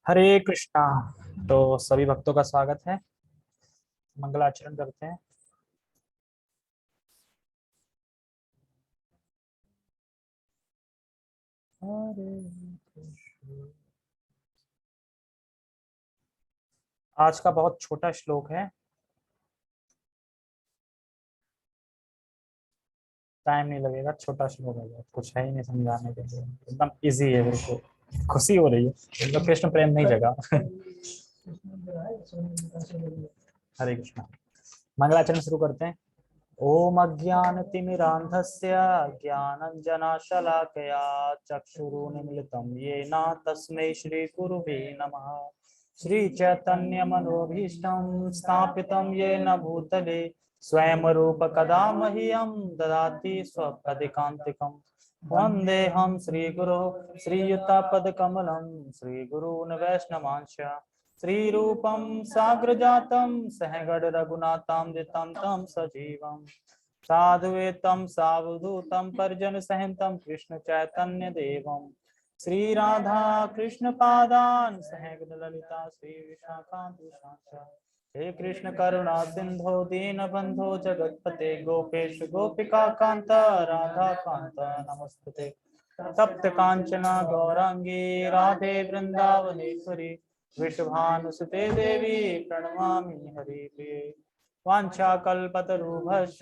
हरे कृष्णा। तो सभी भक्तों का स्वागत है। मंगलाचरण करते हैं। हरे कृष्ण। आज का बहुत छोटा श्लोक है, टाइम नहीं लगेगा। छोटा श्लोक है, कुछ है ही नहीं समझाने के लिए, एकदम इजी है। बिल्कुल खुशी हो रही है, तो कृष्ण प्रेम नहीं जगा। हरे कृष्णा। मंगलाचरण शुरू करते हैं। ओम अज्ञानतिमिरान्धस्य ज्ञानञ्जनशलाकया चक्षुरुन्मीलितं येन तस्मै श्रीगुरुवे नमः। श्रीचैतन्यमनोभीष्टं स्थापितं येन भूतले स्वयं रूप कदा मह्यं ददाति स्वपदिकान्तिकम्। वन्देऽहं श्रीगुरो श्रीयुतापदकमलं श्रीगुरून् वैष्णवांश्च श्रीरूपं साग्रजातं सहगण रघुनाथामृतं तं सजीवं साधुवेतं सावधूतं परिजन सहितं कृष्ण चैतन्य देवं श्री राधा कृष्ण पादान सहगण ललिता श्री विशाखान्वितांश्च। हे कृष्ण करुणा सिंधो दीनबंधो जगतपते गोपेश गोपिका कांत राधा कांत नमस्ते। तप्त कांचना गौरांगी राधे वृंदावनेश्वरी वृषभानुसुते देवी प्रणमामि हरिप्रिये। वाञ्छाकल्पतरुभ्यश्च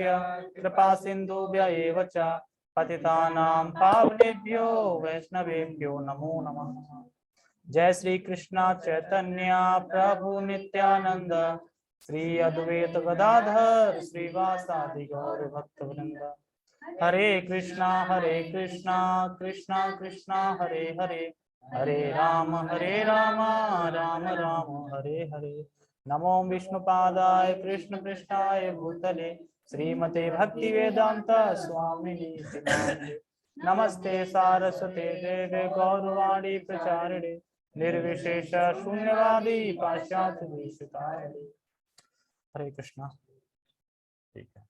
कृपा सिन्धुभ्य एव च पतितानां पावनेभ्यो वैष्णवेभ्यो नमो नमः। जय श्री कृष्णा चैतन्य प्रभु नित्यानंद श्री अद्वैत गदाधर श्रीवासादि गौर भक्तवृंद। हरे कृष्णा कृष्णा कृष्णा हरे हरे हरे राम राम राम हरे हरे। नमो विष्णुपादाय कृष्ण पृष्ठाय भूतले श्रीमते भक्ति वेदांत स्वामिनि नामिने। नमस्ते सारस्वते देवे गौरवाणी प्रचारिणे निर्विशेष शून्यवादी पाश्चात्य देशतारिणे। हरे कृष्णा। ठीक है।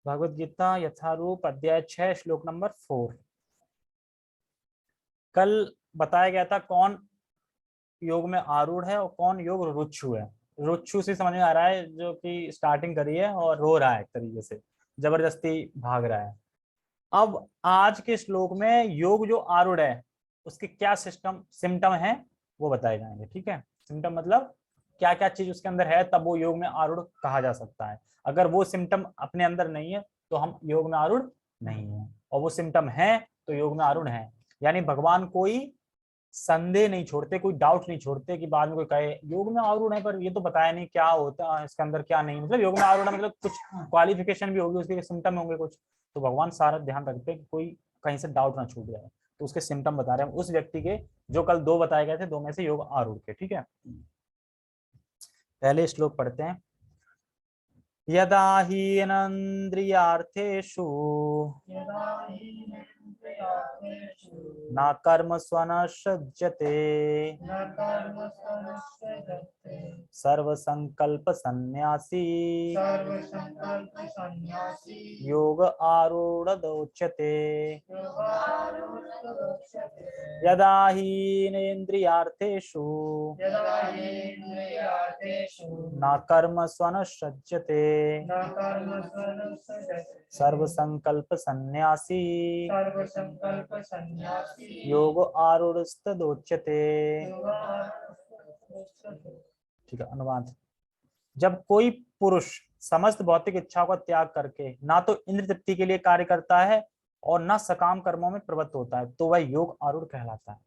भगवद गीता यथारूप अध्याय 6 श्लोक नंबर 4। कल बताया गया था कौन योग में आरूढ़ है और कौन योग रुच्छु है। रुच्छु से समझ में आ रहा है जो कि स्टार्टिंग करी है और रो रहा है एक तरीके से, जबरदस्ती भाग रहा है। अब आज के श्लोक में योग जो आरूढ़ है उसके क्या सिम्टम है वो बताए जाएंगे। ठीक है। सिम्टम मतलब क्या क्या चीज उसके अंदर है तब वो योग में आरूढ़ कहा जा सकता है। अगर वो सिम्टम अपने अंदर नहीं है तो हम योग में आरूढ़ नहीं है, और वो सिम्टम है तो योग में आरूढ़ है। यानी भगवान कोई संदेह नहीं छोड़ते, कोई डाउट नहीं छोड़ते कि बाद में कोई कहे योग में आरूढ़ है पर ये तो बताया नहीं क्या होता है इसके अंदर क्या नहीं। मतलब योग में आरूढ़ मतलब कुछ क्वालिफिकेशन भी होगी, उसके सिम्टम होंगे कुछ। तो भगवान सारा ध्यान रखते हैं कि कोई कहीं से डाउट ना छूट जाए। तो उसके सिम्टम बता रहे हैं उस व्यक्ति के जो कल दो बताए गए थे, दो में से योग आरूढ़ के। ठीक है। पहले श्लोक पढ़ते हैं। यदा हीनन्द्रियार्थेषु न कर्म स्वनश्यते सर्व संकल्प सन्यासी योग आरूढ़ उच्यते। यदा हीनेन्द्रियार्थेषु न कर्म स्वनश्यते सर्व संकल्प सन्यासी योग आरूढ़। ठीक है। अनुवाद। जब कोई पुरुष समस्त भौतिक इच्छाओं का त्याग करके ना तो इंद्र तृप्ति के लिए कार्य करता है और ना सकाम कर्मों में प्रवृत्त होता है तो वह योग आरूढ़ कहलाता है।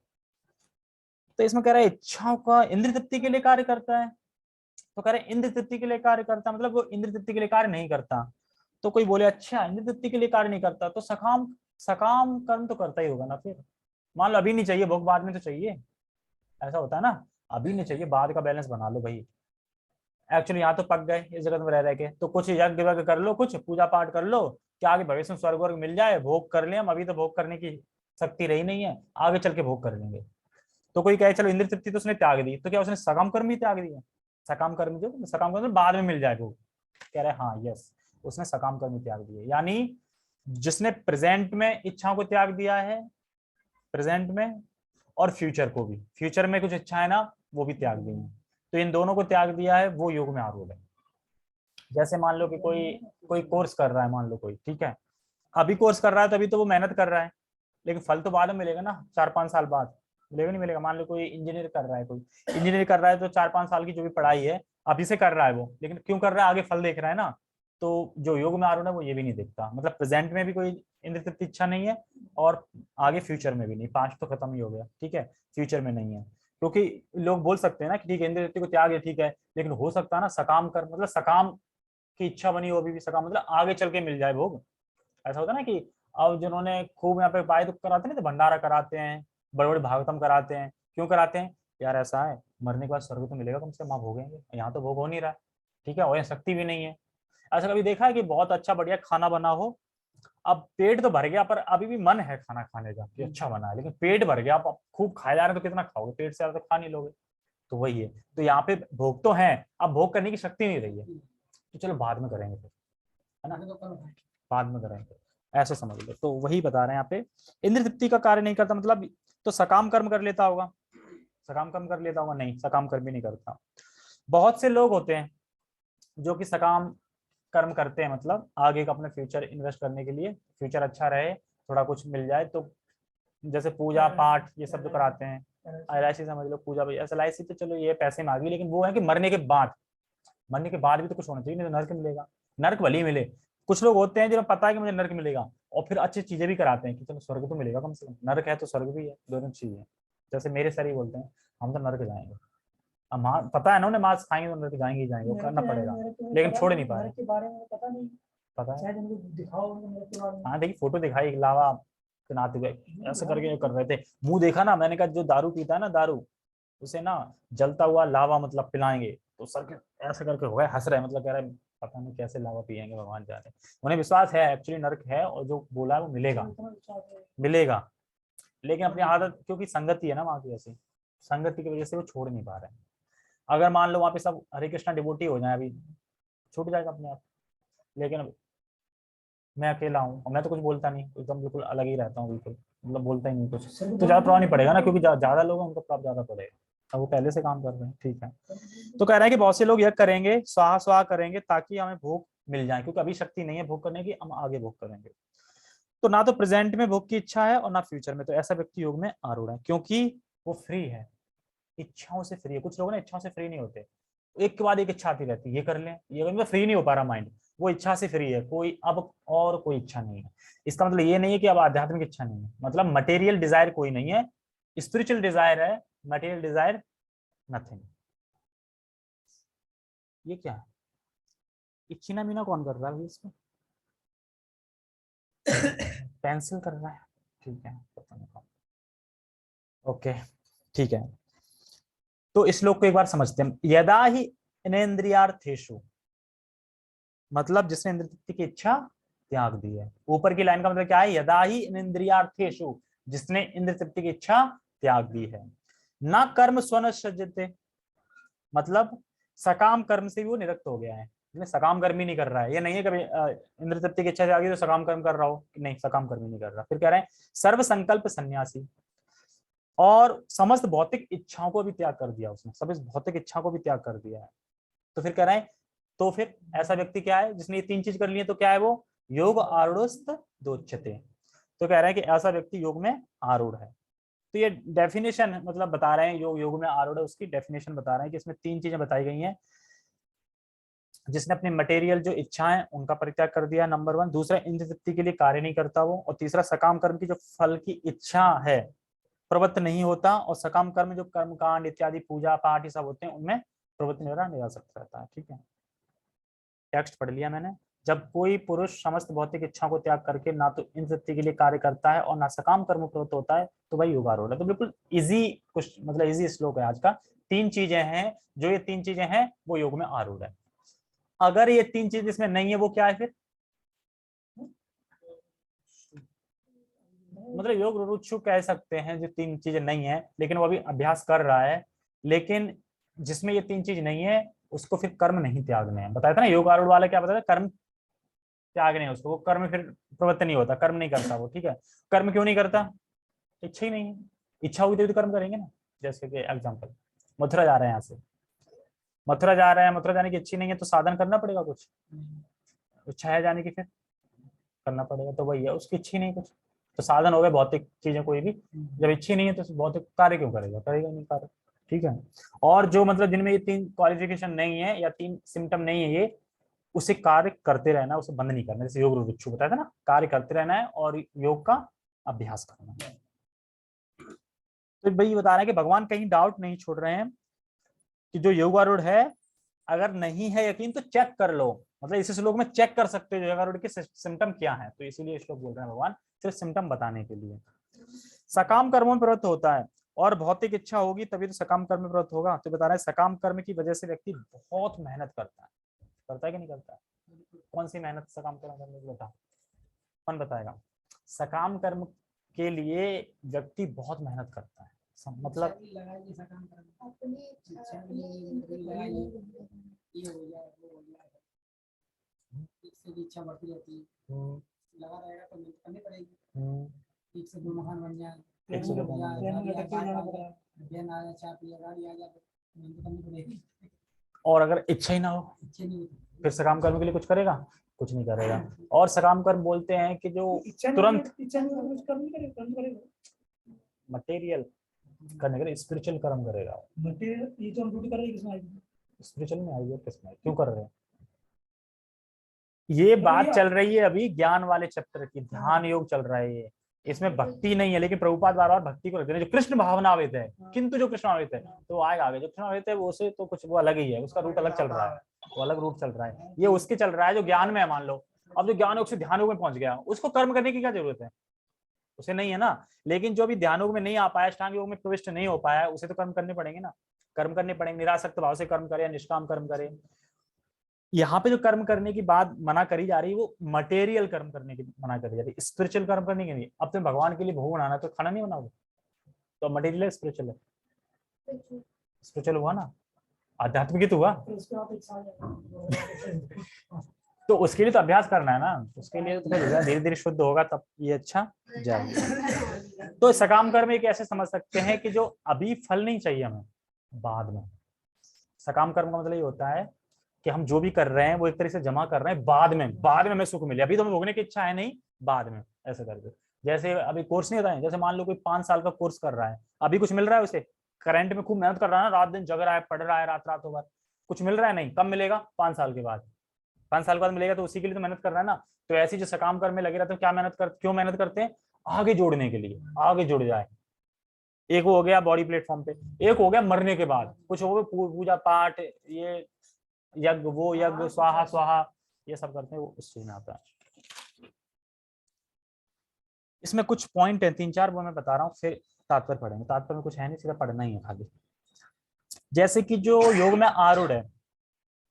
तो इसमें कह रहा है इच्छाओं का इंद्र तृप्ति के लिए कार्य करता है, तो कह रहे हैं इंद्र तृप्ति के लिए कार्य करता मतलब वो इंद्र तृप्ति के लिए कार्य नहीं करता। तो कोई बोले अच्छा इंद्र तृप्ति के लिए कार्य नहीं करता तो सकाम सकाम कर्म तो करता ही होगा ना। फिर मान लो अभी नहीं चाहिए भोग, बाद में तो चाहिए। ऐसा होता है ना, अभी नहीं चाहिए बाद का बैलेंस बना लो भाई। एक्चुअली यहाँ तो पक गए इस जगत में रह रह के, तो कुछ यज्ञ वज्ञ कर लो, कुछ पूजा पाठ कर लो, क्या आगे भविष्य में स्वर्ग वर्ग मिल जाए, भोग कर ले। हम अभी तो भोग करने की शक्ति रही नहीं है, आगे चल के भोग कर लेंगे। तो कोई कहे चलो इंद्र तृप्ति तो उसने त्याग दी, तो क्या उसने सकाम कर्म ही त्याग दिया? सकाम कर्म जो सकाम कर्म बाद में मिल जाए भोग, कह रहे हाँ यस, उसने सकाम कर्म त्याग दिए। यानी जिसने प्रेजेंट में इच्छाओं को त्याग दिया है, प्रेजेंट में, और फ्यूचर को भी, फ्यूचर में कुछ इच्छा है ना वो भी त्याग दी है। तो इन दोनों को त्याग दिया है, वो योग में आरूढ़ है। जैसे मान लो कि कोई कोई कोर्स कर रहा है, मान लो कोई, ठीक है, अभी कोर्स कर रहा है तो अभी तो वो मेहनत कर रहा है, लेकिन फल तो बाद में मिलेगा ना, 4-5 साल बाद मिलेगा, नहीं मिलेगा। मान लो कोई इंजीनियर कर रहा है, कोई इंजीनियर कर रहा है तो 4-5 साल की जो भी पढ़ाई है अभी से कर रहा है वो, लेकिन क्यों कर रहा है, आगे फल देख रहा है ना। तो जो योग में आरूढ़ है वो ये भी नहीं देखता, मतलब प्रेजेंट में भी कोई इंद्र तृप्ति इच्छा नहीं है, और आगे फ्यूचर में भी नहीं, 5 तो खत्म ही हो गया, ठीक है, फ्यूचर में नहीं है। क्योंकि लोग बोल सकते हैं ना कि ठीक है इंद्र तृप्ति को त्याग है, ठीक है, लेकिन हो सकता है ना सकाम कर, मतलब सकाम की इच्छा बनी हो अभी भी, सकाम मतलब आगे चल के मिल जाए भोग। ऐसा होता है ना कि अब जिन्होंने खूब यहाँ पे पाए तो कराते नहीं, तो भंडारा कराते हैं, बड़े बड़े भागवतम कराते हैं, क्यों कराते हैं, यार ऐसा है मरने के बाद स्वर्ग तो मिलेगा कम से कम, वहां भोगेंगे, यहाँ तो भोग हो नहीं रहा है, ठीक है, और यहाँ शक्ति भी नहीं है। ऐसा कभी देखा है कि बहुत अच्छा बढ़िया खाना बना हो, अब पेट तो भर गया पर अभी भी मन है खाना खाने का कि अच्छा बना है, लेकिन पेट भर गया, आप खूब खाए जा रहे हैं तो कितना खाओगे, पेट से ज्यादा तो खा नहीं लोगे। तो वही है, तो यहाँ पे भोग तो है, अब भोग करने की शक्ति नहीं रही है, तो चलो बाद में करेंगे फिर, है ना, बाद में करेंगे, ऐसे समझ लो। तो वही बता रहे हैं यहाँ पे, इंद्र तृप्ति का कार्य नहीं करता मतलब तो सकाम कर्म कर लेता होगा, सकाम कर्म कर लेता होगा, नहीं सकाम कर्म भी नहीं करता। बहुत से लोग होते हैं जो कि सकाम कर्म करते हैं, मतलब आगे का अपने फ्यूचर इन्वेस्ट करने के लिए, फ्यूचर अच्छा रहे, थोड़ा कुछ मिल जाए, तो जैसे पूजा पाठ ये सब जो कराते हैं, LIC समझ लो, पूजा भाई LIC तो चलो ये पैसे मांगी, लेकिन वो है कि मरने के बाद, मरने के बाद भी तो कुछ होना चाहिए, नहीं तो नर्क मिलेगा, नर्क भले ही मिले। कुछ लोग होते हैं जिन्हें पता है कि मुझे नर्क मिलेगा, और फिर अच्छी चीजें भी कराते हैं कि चलो स्वर्ग तो मिलेगा कम से कम, नर्क है तो स्वर्ग भी है, दोनों चीज है। जैसे मेरे सर ही बोलते हैं हम तो नर्क जाएंगे, अब पता है ना उन्हें, मांस खाएंगे तो नर्क जाएंगे ही जाएंगे, वो करना पड़ेगा, लेकिन छोड़ नहीं पा रहे। के बारे में पता नहीं, पता है दिखाओ, हाँ देखिए फोटो दिखाई, लावा पिनाते हुए ऐसे करके कर रहे थे, मुंह देखा ना, मैंने कहा जो दारू पीता है ना, दारू उसे ना जलता हुआ लावा मतलब पिलाएंगे, तो सर के ऐसे करके हो गए, हंस रहे, मतलब कह रहे पता नहीं कैसे लावा पियेंगे, भगवान जाने। उन्हें विश्वास है एक्चुअली नर्क है, और जो बोला है वो मिलेगा, मिलेगा, लेकिन अपनी आदत, क्योंकि संगति है ना वहां की, ऐसी संगति की वजह से वो छोड़ नहीं पा रहे हैं। अगर मान लो वहां पे सब हरे कृष्णा डिवोटी हो जाए, अभी छूट जाएगा अपने आप, लेकिन अब मैं अकेला हूँ और मैं तो कुछ बोलता नहीं, एकदम बिल्कुल अलग ही रहता हूँ, बिल्कुल मतलब बोलता ही नहीं कुछ, तो ज्यादा प्रभाव नहीं पड़ेगा ना, क्योंकि ज्यादा लोग हैं उनको प्रभाव ज्यादा पड़ेगा, अब वो पहले से काम कर रहे हैं, ठीक है। तो कह रहे हैं कि बहुत से लोग यह करेंगे, स्वाहा स्वाहा करेंगे ताकि हमें भोग मिल जाए, क्योंकि अभी शक्ति नहीं है भोग करने की, हम आगे भोग करेंगे। तो ना तो प्रेजेंट में भोग की इच्छा है और ना फ्यूचर में, तो ऐसा व्यक्ति योग में आरूढ़ है, क्योंकि वो फ्री है, इच्छाओं से फ्री है। कुछ लोग ना इच्छाओं से फ्री नहीं होते, एक के बाद एक इच्छा आती रहती है, ये कर लें ये, मतलब फ्री नहीं हो पा रहा माइंड, वो इच्छा से फ्री है, कोई अब और कोई इच्छा नहीं है। इसका मतलब ये नहीं है कि अब आध्यात्मिक इच्छा नहीं है, मतलब मटेरियल डिजायर कोई नहीं है, स्पिरिचुअल डिजायर है, मटेरियल डिजायर नथिंग। ये क्या है, इच्छिना मीना कौन कर रहा है इसको, पेंसिल कर रहा है, ठीक है, पता नहीं कौन। ओके, ठीक है, तो इस श्लोक को एक बार समझते हैं। यदा ही इनेन्द्रियार्थेषु, मतलब जिसने इंद्र तृप्ति की इच्छा त्याग दी है। ऊपर की लाइन का मतलब क्या है, यदा ही इंद्रियार्थेषु, जिसने इंद्र तृप्ति की इच्छा त्याग दी है, ना कर्म स्वन सृजते, मतलब सकाम कर्म से भी वो निरक्त हो गया है, सकाम कर्म ही नहीं कर रहा है। ये नहीं है कभी इंद्र तृप्ति की इच्छा त्यागी तो सकाम कर्म कर रहा हो, नहीं सकाम कर्म ही नहीं कर रहा। फिर कह रहे हैं सर्व संकल्प सन्यासी, और समस्त भौतिक इच्छाओं को भी त्याग कर दिया उसने, समस्त भौतिक इच्छाओं को भी त्याग कर दिया है। तो फिर कह रहे हैं, तो फिर ऐसा व्यक्ति क्या है जिसने ये 3 चीज कर ली है, तो क्या है वो, योग आरूढ़स्थ दोच्यते। तो कह रहे हैं कि ऐसा व्यक्ति योग में आरूढ़ है। तो ये डेफिनेशन मतलब बता रहे हैं, योग में आरूढ़ है उसकी डेफिनेशन बता रहे हैं कि इसमें 3 चीजें बताई गई हैं। जिसने अपनी मटेरियल जो इच्छाएं उनका परित्याग कर दिया, नंबर 1। दूसरा, इंद्र तृप्ति के लिए कार्य नहीं करता वो, और तीसरा, सकाम कर्म की जो फल की इच्छा है प्रवृत्त नहीं होता, और सकाम कर्म जो कर्म कांड इत्यादि पूजा पाठ ये सब होते हैं उनमें प्रवृत्त निरासक्त रहता है, ठीक है। टेक्स्ट पढ़ लिया मैंने। जब कोई पुरुष समस्त भौतिक इच्छाओं को त्याग करके ना तो इंद्र तृप्ति के लिए कार्य करता है और ना सकाम कर्म प्रवृत्त होता है, तो वही योगारूढ़ है। तो बिल्कुल इजी कुछ मतलब इजी श्लोक है आज का। 3 चीजें हैं, जो ये 3 चीजें हैं वो योग में आरूढ़ है। अगर ये 3 चीज इसमें नहीं है वो क्या है फिर, मतलब योग रुचु कह सकते हैं, जो 3 चीजें नहीं है लेकिन वो अभी अभ्यास कर रहा है, लेकिन जिसमें ये 3 चीज नहीं है उसको फिर कर्म नहीं त्यागने हैं। बताया था ना योग आरूढ़ वाला क्या बताया था, कर्म त्यागने हैं उसको, वो कर्म फिर प्रवृत्त नहीं होता, कर्म नहीं करता वो, ठीक है। कर्म क्यों नहीं करता, इच्छा ही नहीं है, इच्छा होगी तभी तो कर्म करेंगे ना। जैसे कि एग्जाम्पल, मथुरा जा रहे हैं, यहाँ से मथुरा जा रहे हैं, मथुरा जाने की इच्छा नहीं है तो साधन करना पड़ेगा कुछ, इच्छा है जाने की फिर करना पड़ेगा। तो वही है, उसकी इच्छा नहीं कुछ, तो साधन हो गए भौतिक चीजें कोई भी। जब इच्छा नहीं है तो भौतिक कार्य क्यों करेगा, करेगा नहीं कार्य। ठीक है। और जो मतलब जिनमें ये 3 क्वालिफिकेशन नहीं है या 3 सिम्टम नहीं है, ये उसे कार्य करते रहना, उसे बंद नहीं करना। जैसे योग रुच्छु बताया था ना, कार्य करते रहना है और योग का अभ्यास करना है। तो भाई बता रहे हैं कि भगवान कहीं डाउट नहीं छोड़ रहे हैं कि जो योगारूढ़ है, अगर नहीं है यकीन तो चेक कर लो। मतलब इस श्लोक में चेक कर सकते हो योगारूढ़ के सिम्टम क्या है, तो इसीलिए श्लोक बोल रहे हैं भगवान, सिर्फ सिम्टम बताने के लिए। सकाम कर्मों में प्रवृत्त होता है और भौतिक इच्छा होगी तभी तो सकाम कर्म में प्रवृत्त होगा। तो बता रहे हैं सकाम कर्म की वजह से व्यक्ति बहुत मेहनत करता है कि नहीं करता है? कौन सी मेहनत सकाम कर्म करने की, बता, कौन बताएगा? सकाम कर्म के लिए व्यक्ति बहुत मेहनत करता है, मतलब इच्छा बढ़ती रहती है, लगा रहेगा तो मेहनत करनी पड़ेगी। एक से दो मकान बन जाए, एक से दो और अगर इच्छा ही ना हो फिर सकाम कर्म के लिए कुछ करेगा? कुछ नहीं करेगा। और सकाम कर्म बोलते हैं कि जो तुरंत मटेरियल करने के लिए स्पिरिचुअल कर्म करेगा। स्पिरिचुअल में आइए किसमें, क्यों कर रहे हैं? ये बात चल रही है अभी ज्ञान वाले चैप्टर की, ध्यान योग चल रहा है ये, इसमें भक्ति नहीं है। लेकिन प्रभुपाद बार बार भक्ति को रखते हैं, जो कृष्ण भावनावित है, किंतु जो कृष्ण भावित है तो आएगा आगे। जो कृष्ण भावित है वो से तो कुछ वो अलग ही है, उसका रूट अलग चल रहा है, वो अलग रूट चल रहा है। ये उसके चल रहा है जो ज्ञान में है, मान लो। अब जो ज्ञान योग से ध्यान योग में पहुंच गया, उसको कर्म करने की क्या जरूरत है? उसे नहीं है ना। लेकिन जो अभी ध्यान योग में नहीं आ पाया, अष्टांग योग में प्रविष्ट नहीं हो पाया, उसे तो कर्म करने पड़ेंगे ना। कर्म करने पड़ेंगे, निरासक्त भाव से कर्म करे या निष्काम कर्म करे। यहाँ पे जो कर्म करने की बात मना करी जा रही है वो मटेरियल कर्म करने की मना करी जा रही है, स्पिरिचुअल कर्म करने की नहीं। अब तुम्हें भगवान के लिए भोग बनाना तो खाना नहीं बनाओगे, तो मटेरियल है स्पिरिचुअल है? स्पिरिचुअल हुआ ना, आध्यात्मिक तो हुआ। तो उसके लिए तो अभ्यास करना है ना, उसके लिए तो धीरे धीरे शुद्ध होगा तब ये अच्छा जाएगा। तो सकाम कर्म एक ऐसे समझ सकते हैं कि जो अभी फल नहीं चाहिए हमें, बाद में। सकाम कर्म का मतलब ये होता है कि हम जो भी कर रहे हैं वो एक तरह से जमा कर रहे हैं, बाद में हमें सुख मिले, अभी तो हमें भोगने की इच्छा है नहीं, बाद में ऐसे करके। जैसे अभी कोर्स नहीं होता है, जैसे मान लो कोई 5 साल का कोर्स कर रहा है, अभी कुछ मिल रहा है उसे, करंट में खूब मेहनत कर रहा है ना, रात दिन जग रहा है, पढ़ रहा है रात रातों भर, कुछ मिल रहा है नहीं, कब मिलेगा? 5 साल के बाद। 5 साल बाद मिलेगा, तो उसी के लिए तो मेहनत कर रहा है ना। तो ऐसी जो सकाम कर्म में लगे रहते हैं, क्या क्यों मेहनत करते हैं? आगे जोड़ने के लिए, आगे जुड़ जाए। एक वो हो गया बॉडी प्लेटफॉर्म पे, एक हो गया मरने के बाद, कुछ हो गया पूजा पाठ, ये यज्ञ, वो यज्ञ, स्वाहा स्वाहा, ये सब करते हैं, वो उस चीज में आता है। इसमें कुछ पॉइंट है 3-4, वो मैं बता रहा हूँ, फिर तात्पर्य पढ़ेंगे। तात्पर्य में कुछ है नहीं, सीधा पढ़ना ही है खाली। जैसे कि जो योग में आरूढ़ है,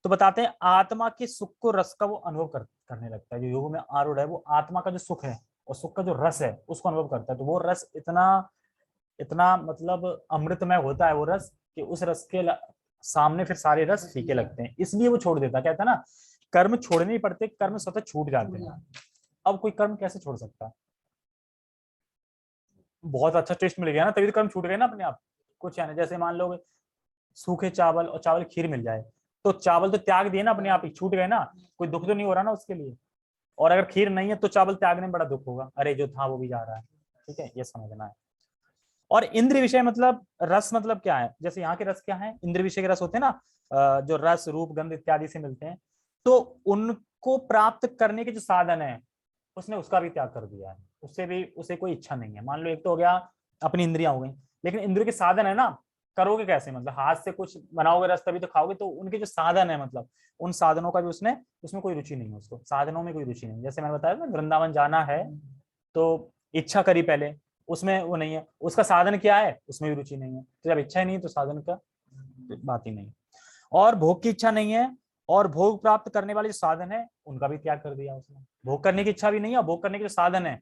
तो बताते हैं आत्मा के सुख को, रस का वो अनुभव करने लगता है। जो योग में आरूढ़ है वो आत्मा का जो सुख है और सुख का जो रस है उसको अनुभव करता है। तो वो रस इतना इतना मतलब अमृतमय होता है वो रस, कि उस रस के सामने फिर सारे रस फीके लगते हैं, इसलिए वो छोड़ देता है। कहता है ना, कर्म छोड़ने नहीं पड़ते, कर्म स्वतः छूट जाते हैं। अब कोई कर्म कैसे छोड़ सकता है? बहुत अच्छा टेस्ट मिल गया ना, तभी तो कर्म छूट गए ना अपने आप। कुछ है ना, जैसे मान लो सूखे चावल और चावल खीर मिल जाए, तो चावल तो त्याग दिए ना अपने आप ही, छूट गए ना, कोई दुख तो नहीं हो रहा ना उसके लिए। और अगर खीर नहीं है तो चावल त्यागने में बड़ा दुख होगा, अरे जो था वो भी जा रहा है। ठीक है, ये समझना है। और इंद्र विषय मतलब रस, मतलब क्या है? जैसे यहाँ के रस क्या है, इंद्र विषय के रस होते हैं ना, जो रस रूप गंध इत्यादि से मिलते हैं, तो उनको प्राप्त करने के जो साधन है, उसने उसका भी त्याग कर दिया है। उससे भी उसे कोई इच्छा नहीं है। मान लो एक तो हो गया अपनी इंद्रियां हो गई, लेकिन इंद्रियों के साधन है ना, करोगे कैसे? मतलब हाथ से कुछ बनाओगे रस तभी तो खाओगे। तो उनके जो साधन है, मतलब उन साधनों का भी उसने, उसमें कोई रुचि नहीं है, उसको साधनों में कोई रुचि नहीं। जैसे मैंने बताया ना, वृंदावन जाना है तो इच्छा करी पहले, उसमें वो नहीं है। उसका साधन क्या है, उसमें भी रुचि नहीं है। तो जब इच्छा ही नहीं है तो साधन का बात ही नहीं। और भोग की इच्छा नहीं है, और भोग प्राप्त करने वाले जो साधन है उनका भी त्याग कर दिया उसने। भोग करने की इच्छा भी नहीं है, भोग करने के जो साधन है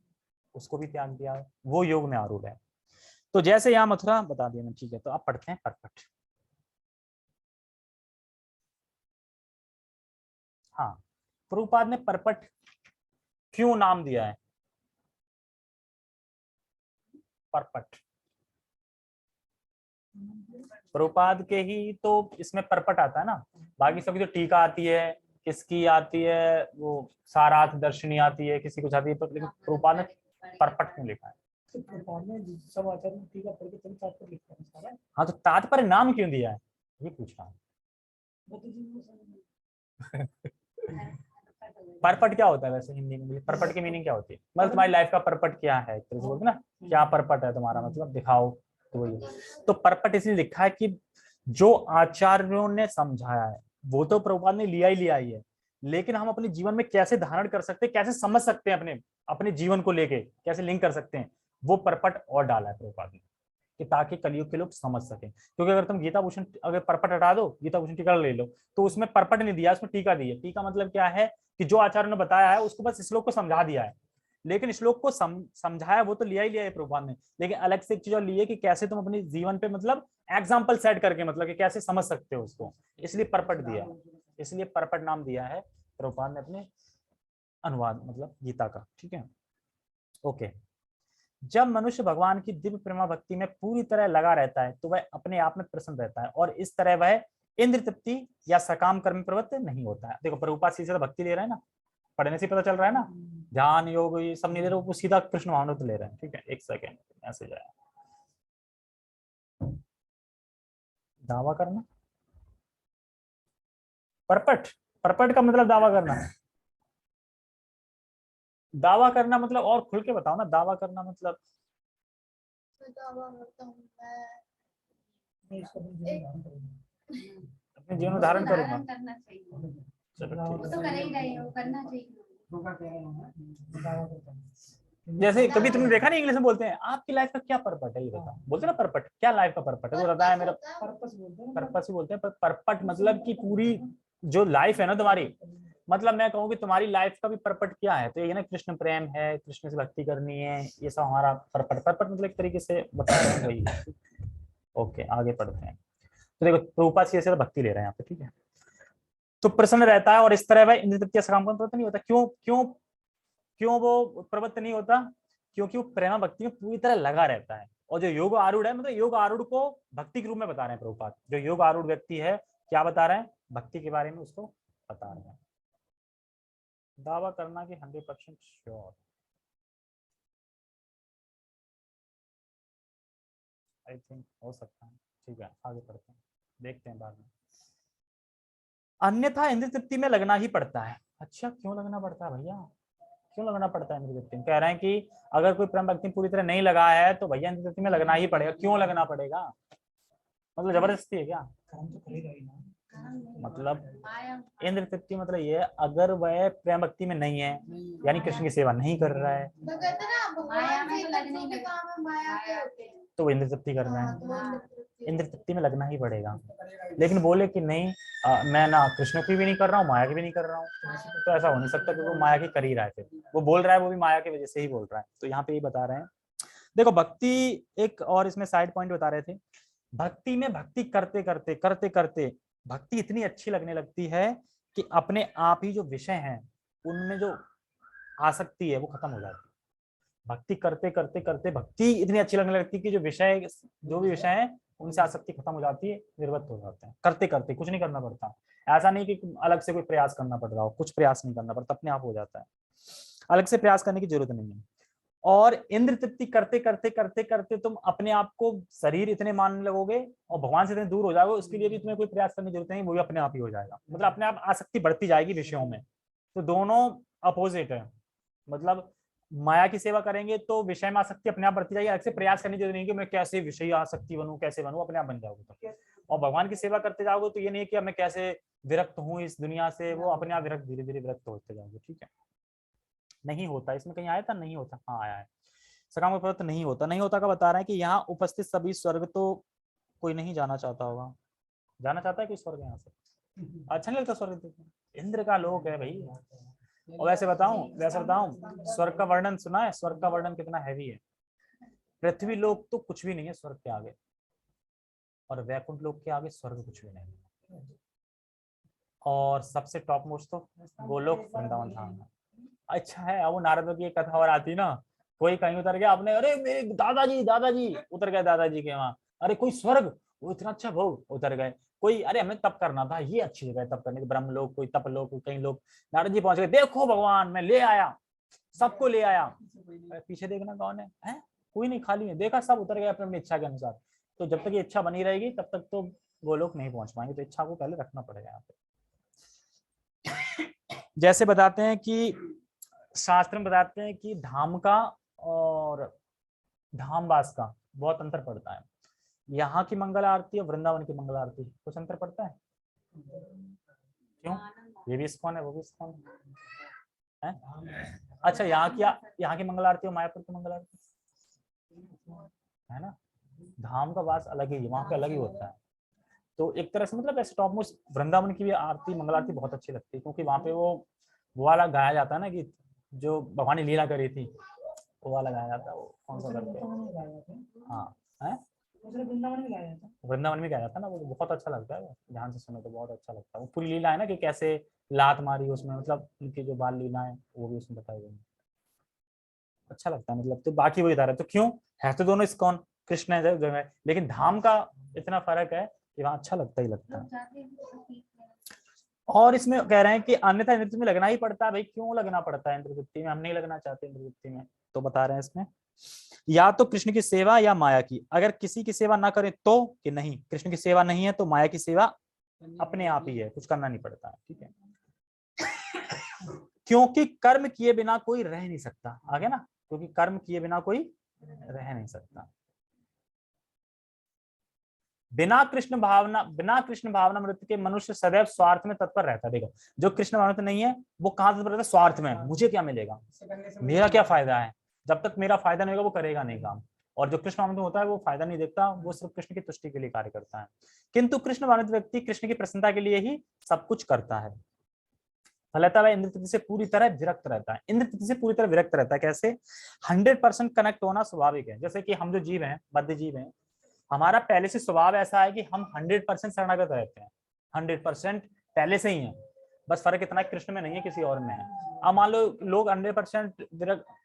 उसको भी त्याग दिया है। वो योग में आरूढ़ है। तो जैसे यहाँ मथुरा बता दिया मैं, ठीक है। तो आप पढ़ते हैं परपट। हाँ, प्रभुपाद ने परपट क्यों नाम दिया है? परपट प्रभुपाद के ही तो इसमें परपट आता है ना, बाकी सबकी तो टीका आती है, किसकी आती है वो सारार्थ दर्शनी आती है, किसी कुछ आती है, लेकिन प्रभुपाद ने परपट क्यों लिखा है? सब आचार्य टीका पढ़ के तभी तात्पर्य लिखते हैं सारा। हाँ तो तात्पर्य नाम क्यों दिया है ये पूछा। परपट क्या होता है वैसे हिंदी में? परपट की मीनिंग क्या होती है? मतलब तुम्हारी लाइफ का परपट क्या है, एक तरह से बोलते ना, क्या परपट है तुम्हारा, मतलब दिखाओ। तो वही, तो परपट इसलिए लिखा है कि जो आचार्यों ने समझाया है वो तो प्रभुपाद ने लिया ही लिया ही है, लेकिन हम अपने जीवन में कैसे धारण कर सकते हैं, कैसे समझ सकते हैं, अपने अपने जीवन को लेके कैसे लिंक कर सकते हैं, वो परपट और डाला है प्रभुपाद ने, कि ताकि कलयुग के लोग समझ सकें। क्योंकि अगर तुम गीता भूषण अगर परपट हटा दो, गीता भूषण टीका ले लो, तो उसमें परपट नहीं दिया, उसमें टीका दी है। टीका मतलब क्या है कि जो आचार्य ने बताया है उसको बस श्लोक को समझा दिया है, लेकिन श्लोक को समझाया वो तो लिया ही लिया है प्रभुपाद ने, लेकिन अलग से एक चीज और ली है कि कैसे तुम अपने जीवन पे मतलब एग्जाम्पल सेट करके मतलब कि कैसे समझ सकते हो उसको, इसलिए परपट दिया है, इसलिए परपट नाम दिया है प्रभुपाद ने अपने अनुवाद मतलब गीता का। ठीक है, ओके। जब मनुष्य भगवान की दिव्य प्रेमा भक्ति में पूरी तरह लगा रहता है तो वह अपने आप में प्रसन्न रहता है, और इस तरह वह इंद्र तृप्ति या सकाम कर्म में प्रवृत्त नहीं होता है। देखो प्रभुपाद सीधे भक्ति ले रहे हैं ना, पढ़ने से पता चल रहा है ना, ध्यान योग ये सब नहीं ले रहे, वो सीधा कृष्ण भावनामृत ले रहे हैं। ठीक है, एक सेकेंड मैसेज आया। दावा करना, परपट, परपट का मतलब दावा करना, दावा करना मतलब और खुल के बताओ ना, दावा करना मतलब अपने जीवन में धारण करूंगा। जैसे कभी तुमने देखा नहीं इंग्लिश में बोलते हैं आपकी लाइफ का क्या पर्पट है, ये बताओ, बोलते हैं ना पर्पट, क्या लाइफ का पर्पट है, तो बताया मेरा पर्पस बोलते हैं, पर्पस ही बोलते हैं। पर पर्पट मतलब कि पूरी जो लाइफ है ना तुम्हारी, मतलब मैं कहूँ कि तुम्हारी लाइफ का भी पर्पट क्या है, तो ये ना कृष्ण प्रेम है, कृष्ण से भक्ति करनी है, ये सब हमारा पर्पट। पर्पट मतलब एक तरीके से बता रहे हैं वही। ओके आगे पढ़ते हैं। तो देखो प्रभुपाद से भक्ति ले रहे हैं यहाँ पे। ठीक है, तो प्रसन्न रहता है और इस तरह वह इंद्र तृप्ति सकाम कर्म प्रवृत्त नहीं होता। क्यों क्यों क्यों वो प्रवृत्त नहीं होता? क्योंकि वो प्रेमा भक्ति में पूरी तरह लगा रहता है। और जो योग आरूढ़ है, मतलब योग आरूढ़ को भक्ति के रूप में बता रहे हैं प्रभुपाद। जो योग आरूढ़ व्यक्ति है क्या बता रहे हैं? भक्ति के बारे में उसको बता रहे हैं। दावा करना कि 100% श्योर, आई थिंक हो सकता है। ठीक है आगे पढ़ते हैं, देखते हैं बाद में। अन्यथा इंद्र तृप्ति में लगना ही पड़ता है। अच्छा क्यों लगना पड़ता है भैया, क्यों लगना पड़ता है इंद्र तृप्ति में? कह रहे हैं कि अगर कोई प्रेम भक्ति पूरी तरह नहीं लगा है तो भैया इंद्र तृप्ति में लगना ही पड़ेगा। क्यों लगना पड़ेगा, मतलब जबरदस्ती है क्या? मतलब इंद्र तृप्ति मतलब ये अगर वह प्रेम भक्ति में नहीं है, यानी कृष्ण की सेवा नहीं कर रहा है, तो वो इंद्र तृप्ति कर रहा है, इंद्र तृप्ति में लगना ही पड़ेगा। लेकिन बोले कि नहीं मैं ना कृष्ण की भी नहीं कर रहा हूँ, माया की भी नहीं कर रहा हूँ, तो ऐसा हो नहीं सकता, क्योंकि वो माया की कर ही रहा है। फिर वो बोल रहा है वो भी माया की वजह से ही बोल रहा है। तो यहाँ पे ये बता रहे हैं। देखो भक्ति एक और इसमें साइड पॉइंट बता रहे थे, भक्ति में भक्ति करते करते करते करते भक्ति इतनी अच्छी लगने लगती है कि अपने आप ही जो विषय हैं उनमें जो आसक्ति है वो खत्म हो जाती है। भक्ति करते करते करते भक्ति इतनी अच्छी लगने लगती है कि जो भी विषय है उनसे आसक्ति खत्म हो जाती है, निर्वृत्त हो जाते हैं। करते करते कुछ नहीं करना पड़ता, ऐसा नहीं कि अलग से कोई प्रयास करना पड़ रहा हो, कुछ प्रयास नहीं करना पड़ता, अपने आप हो जाता है, अलग से प्रयास करने की जरूरत नहीं है। और इंद्र तृप्ति करते करते करते करते तुम अपने आप को शरीर इतने मानने लगोगे और भगवान से इतने दूर हो जाओगे, उसके लिए भी तुम्हें कोई प्रयास करने की जरूरत नहीं, वो भी अपने आप ही हो जाएगा। मतलब अपने आप आसक्ति बढ़ती जाएगी विषयों में। तो दोनों अपोजिट है, मतलब माया की सेवा करेंगे तो विषय में आसक्ति अपने आप बढ़ती जाएगी, अलग से प्रयास करने की जरूरत नहीं कि मैं कैसे विषय आसक्ति बनूं, कैसे बनूं, अपने आप बन जाओगे तो। और भगवान की सेवा करते जाओगे तो ये नहीं कि मैं कैसे विरक्त हूँ इस दुनिया से, वो अपने आप विरक्त धीरे धीरे विरक्त होते जाओगे। ठीक है, नहीं होता, इसमें कहीं आया था नहीं होता, हाँ आया है। सकाम प्रवृत्त नहीं होता, नहीं होता का बता रहे हैं कि यहाँ उपस्थित सभी स्वर्ग तो कोई नहीं जाना चाहता होगा। जाना चाहता है कोई स्वर्ग यहाँ से? अच्छा नहीं लगता स्वर्ग? इंद्र का लोक है भाई। और वैसे बताऊं स्वर्ग का वर्णन सुना है? स्वर्ग का वर्णन कितना हैवी है। पृथ्वी लोक तो कुछ भी नहीं है स्वर्ग के आगे, और वैकुंठ लोक के आगे स्वर्ग कुछ भी नहीं। और सबसे टॉप मोस्ट तो गोलोक वृंदावन धाम है। अच्छा है, अब वो नारद की एक कथा और आती ना, कोई कहीं उतर गया अपने, अरे मेरे दादाजी दादाजी उतर गए दादाजी के वहां, अरे कोई स्वर्ग, वो इतना अच्छा भोग उतर गए। कोई अरे हमें तप करना था, ये अच्छी जगह है तप करने की, ब्रह्म लोग, कोई तप लोग, कई लोग नारद जी पहुंच गए, देखो भगवान मैं ले आया, सबको ले आया। अरे पीछे देखना कौन है, हैं? कोई नहीं, खाली है। देखा सब उतर गए अपनी अपनी इच्छा के अनुसार। तो जब तक ये इच्छा बनी रहेगी तब तक तो वो लोग नहीं पहुंच पाएंगे, तो इच्छा को पहले रखना पड़ेगा यहाँ पे। जैसे बताते हैं कि शास्त्र में बताते हैं कि धाम का और धामवास का बहुत अंतर पड़ता है। यहाँ की मंगल आरती और वृंदावन की मंगल आरती कुछ अंतर पड़ता है? क्यों? ये भी इस्कॉन है, वो भी इस्कॉन है। अच्छा, यहाँ की मंगल आरती और मायापुर की मंगल आरती है ना, धाम का वास अलग ही है, वहां पे अलग ही होता है। तो एक तरह से मतलब ऐसे टॉप मोस्ट वृंदावन की भी आरती, मंगल आरती बहुत अच्छी लगती है, क्योंकि वहां पे वो वाला गाया जाता है ना कि जो भगवान ने लीला करी थी, वो वाला गाया जाता है। वो कौन सा करके, हाँ है, वृंदावन में गाया जाता है। वृंदावन में गाया जाता है ना, वो बहुत अच्छा लगता है, ध्यान से सुनो तो बहुत अच्छा लगता है। वो पूरी लीला है ना कि कैसे लात मारी उसमें, मतलब उनकी जो बाल लीला है वो भी उसमें बताई गई, अच्छा लगता है मतलब। तो बाकी वही धारा, तो क्यों है तो दोनों इस्कॉन, कृष्ण है जो है, लेकिन धाम का इतना फर्क है कि वहाँ अच्छा लगता ही लगता है। और इसमें कह रहे हैं कि अन्यथा नृत्य में लगना ही पड़ता है। भाई क्यों लगना पड़ता है इंद्रवृत्ति में, हम नहीं लगना चाहते इंद्रवृत्ति में। तो बता रहे हैं इसमें, या तो कृष्ण की सेवा या माया की, अगर किसी की सेवा ना करें तो, कि नहीं कृष्ण की सेवा नहीं है तो माया की सेवा अपने आप ही है, कुछ करना नहीं पड़ता है, ठीक है। क्योंकि कर्म किए बिना कोई रह नहीं सकता, आगे ना, क्योंकि कर्म किए बिना कोई रह नहीं सकता। बिना कृष्ण भावना मृत्यु के मनुष्य सदैव स्वार्थ में तत्पर रहता है। देखो जो कृष्ण भावना नहीं है वो कहां तत्पर रहता है, स्वार्थ में, मुझे क्या मिलेगा, मेरा क्या फायदा है, जब तक मेरा फायदा नहीं होगा वो करेगा नहीं काम। और जो कृष्ण भावना होता है वो फायदा नहीं देखता, वो सिर्फ कृष्ण की तुष्टि के लिए कार्य करता है। किंतु कृष्ण भावना व्यक्ति कृष्ण की प्रसन्नता के लिए ही सब कुछ करता है। फलता वह इंद्र तृप्ति से पूरी तरह विरक्त रहता है। इंद्र तृप्ति से पूरी तरह विरक्त रहता है कैसे? 100% कनेक्ट होना स्वाभाविक है। जैसे कि हम जो जीव हैं, बद्ध जीव हैं, हमारा पहले से स्वभाव ऐसा है कि हम 100% शरणागत रहते हैं, 100% पहले से ही है। बस फर्क इतना कृष्ण में नहीं है, किसी और में है। अब मान लो लोग 100%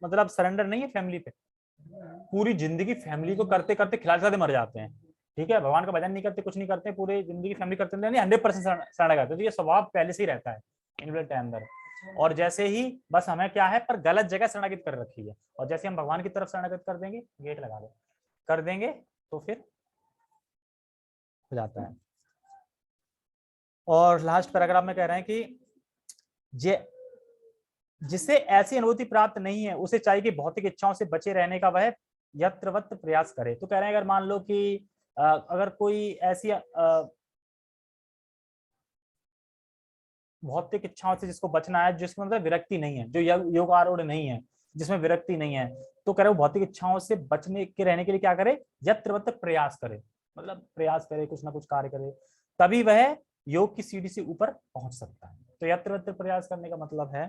मतलब सरेंडर नहीं है फैमिली पे, पूरी जिंदगी फैमिली को करते करते खिलाते खिलाते मर जाते हैं, ठीक है, भगवान का भजन नहीं करते, कुछ नहीं करते, पूरी जिंदगी फैमिली करते नहीं, 100% शरणागत है। तो ये स्वभाव पहले से ही रहता है इनबिल्ट है अंदर। और जैसे ही बस हमें क्या है, पर गलत जगह शरणागत कर रखी है, और जैसे हम भगवान की तरफ शरणागत कर देंगे, गेट लगा दो कर देंगे, तो फिर हो जाता है। और लास्ट पैराग्राफ में कह रहे हैं कि जिसे ऐसी अनुभूति प्राप्त नहीं है उसे चाहिए कि भौतिक इच्छाओं से बचे रहने का वह यत्रवत प्रयास करे। तो कह रहे हैं अगर मान लो कि अगर कोई ऐसी भौतिक इच्छाओं से जिसको बचना है, जिसमें मतलब विरक्ति नहीं है, जो योग आरूढ़ नहीं है, जिसमें विरक्ति नहीं है, तो कह रहे हो भौतिक इच्छाओं से बचने के रहने के लिए क्या करे, यत्रवत प्रयास करे, मतलब प्रयास करे, कुछ ना कुछ कार्य करे, तभी वह योग की सीढ़ी से ऊपर पहुंच सकता है। तो यत्रवत प्रयास करने का मतलब है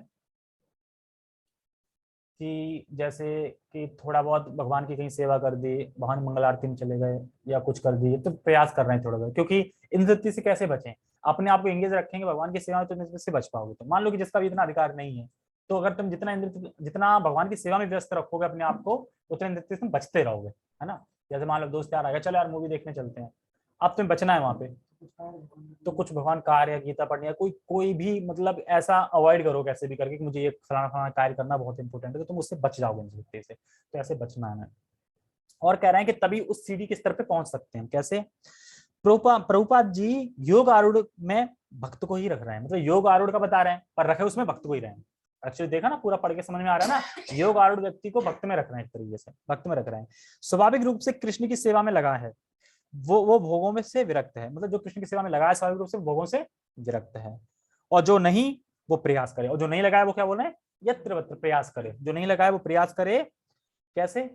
कि जैसे कि थोड़ा बहुत भगवान की कहीं सेवा कर दी, भगवान मंगल आरती में चले गए या कुछ कर दिए, तो प्रयास कर रहे हैं थोड़ा बहुत, क्योंकि इंद्रिय से कैसे बचें, अपने आप को एंगेज रखेंगे भगवान की सेवा में तो इंद्रिय से बच पाओगे। तो मान लो कि जिसका भी इतना अधिकार नहीं है, तो अगर तुम जितना भगवान की सेवा में व्यस्त रखोगे अपने आप को, उतने इंद्रिय से बचते रहोगे, है ना। जैसे मान लो दोस्त यार आ गया, चलो यार मूवी देखने चलते हैं, अब तुम्हें बचना है वहां पे, तो कुछ भगवान कार्य या गीता पढ़नी है, कोई भी मतलब ऐसा अवॉइड करो कैसे भी करके कि मुझे ये फलाना फलाना कार्य करना बहुत इंपॉर्टेंट है, तो तुम उससे बच जाओगे इंद्रिय से। तो ऐसे बचना है। और कह रहे हैं कि तभी उस सीढ़ी के स्तर पे पहुंच सकते हैं। कैसे? प्रभुपाद जी योग आरूढ़ में भक्त को ही रख रहे हैं, मतलब योग आरूढ़ का बता रहे हैं पर रखे उसमें भक्त को ही रहे हैं। एक्चुअली देखा ना, पूरा पढ़ के समझ में आ रहा है ना, योग आरूढ़ व्यक्ति को भक्त में रख रहे हैं, एक तरीके से भक्त में रख रहे हैं। स्वाभाविक रूप से कृष्ण की सेवा में लगा है, वो भोगों में से विरक्त है, मतलब जो कृष्ण की सेवा में लगा है स्वाभाविक रूप से भोगों से विरक्त है। और जो नहीं वो प्रयास करे, और जो नहीं लगाया वो क्या बोल रहे हैं, यत्र प्रयास करे, जो नहीं लगाया वो प्रयास करे। कैसे?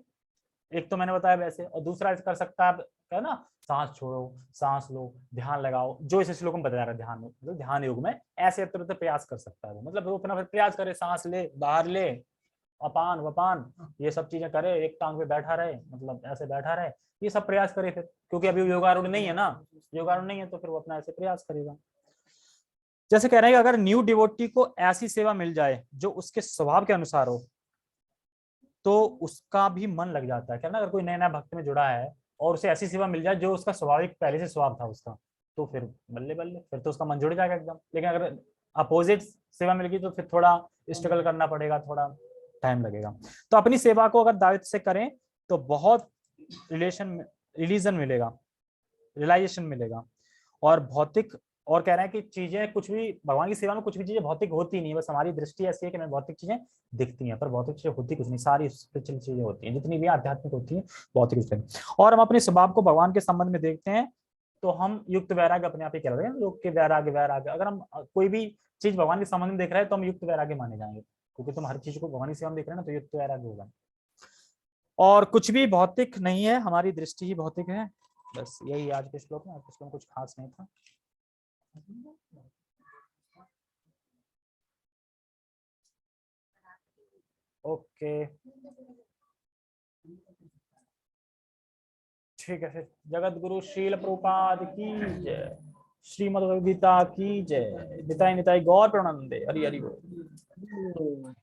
एक तो मैंने बताया वैसे, और दूसरा कर सकता है ना, सांस छोड़ो, सांस लो, ध्यान लगाओ, जो इस श्लोक में बताया रहा है, ध्यान मतलब ध्यान योग में ऐसे यत्र प्रयास कर सकता है, मतलब वो अपना प्रयास करे, सांस ले बाहर ले, अपान वपान ये सब चीजें करे, एक टांग पे बैठा रहे, मतलब ऐसे बैठा रहे, ये सब प्रयास करे फिर, क्योंकि अभी योगारूढ़ नहीं है ना, योगारूढ़ नहीं है तो फिर वो अपना ऐसे प्रयास करेगा। जैसे कह रहे हैं कि अगर न्यू डिवोटी को ऐसी सेवा मिल जाए जो उसके स्वभाव के अनुसार हो, तो उसका भी मन लग जाता है। क्या ना, अगर कोई नया नया भक्त में जुड़ा है और उसे ऐसी सेवा मिल जाए जो उसका स्वाभाविक पहले से स्वभाव था उसका, तो फिर बल्ले बल्ले, फिर तो उसका मन जुड़ जाएगा एकदम। लेकिन अगर अपोजिट सेवा मिल गई तो फिर थोड़ा स्ट्रगल करना पड़ेगा, थोड़ा टाइम लगेगा। तो अपनी सेवा को अगर दायित्व से करें तो बहुत रिलीजन मिलेगा, रियलाइजेशन मिलेगा। और भौतिक, और कह रहे हैं कि चीजें कुछ भी भगवान की सेवा में कुछ भी चीजें भौतिक होती नहीं, बस हमारी दृष्टि ऐसी है कि हमें भौतिक चीजें दिखती हैं, पर भौतिक चीजें होती कुछ नहीं, सारी स्पिरिचुअल चीजें होती हैं, जितनी भी आध्यात्मिक होती हैं भौतिक चीजें। और हम अपने स्वभाव को भगवान के संबंध में देखते हैं तो हम युक्त वैराग्य अपने आप ही कह रहे हैं, लोग के वैराग्य वैराग्य, अगर हम कोई भी चीज भगवान के संबंध में देख रहे हैं तो हम युक्त वैराग्य माने जाएंगे, क्योंकि तुम हर चीज को भगवान की सेवा में देख रहे हैं ना, तो युक्त वैराग्य होगा। और कुछ भी भौतिक नहीं है, हमारी दृष्टि ही भौतिक है। बस यही आज के श्लोक में, आज के श्लोक में कुछ खास नहीं था। ओके ठीक है फिर। जगत गुरु श्रील प्रभुपाद की जय, श्रीमद् भगवद गीता की जय, निताई निताई गौर प्रणंदे, हरि हरि बोल।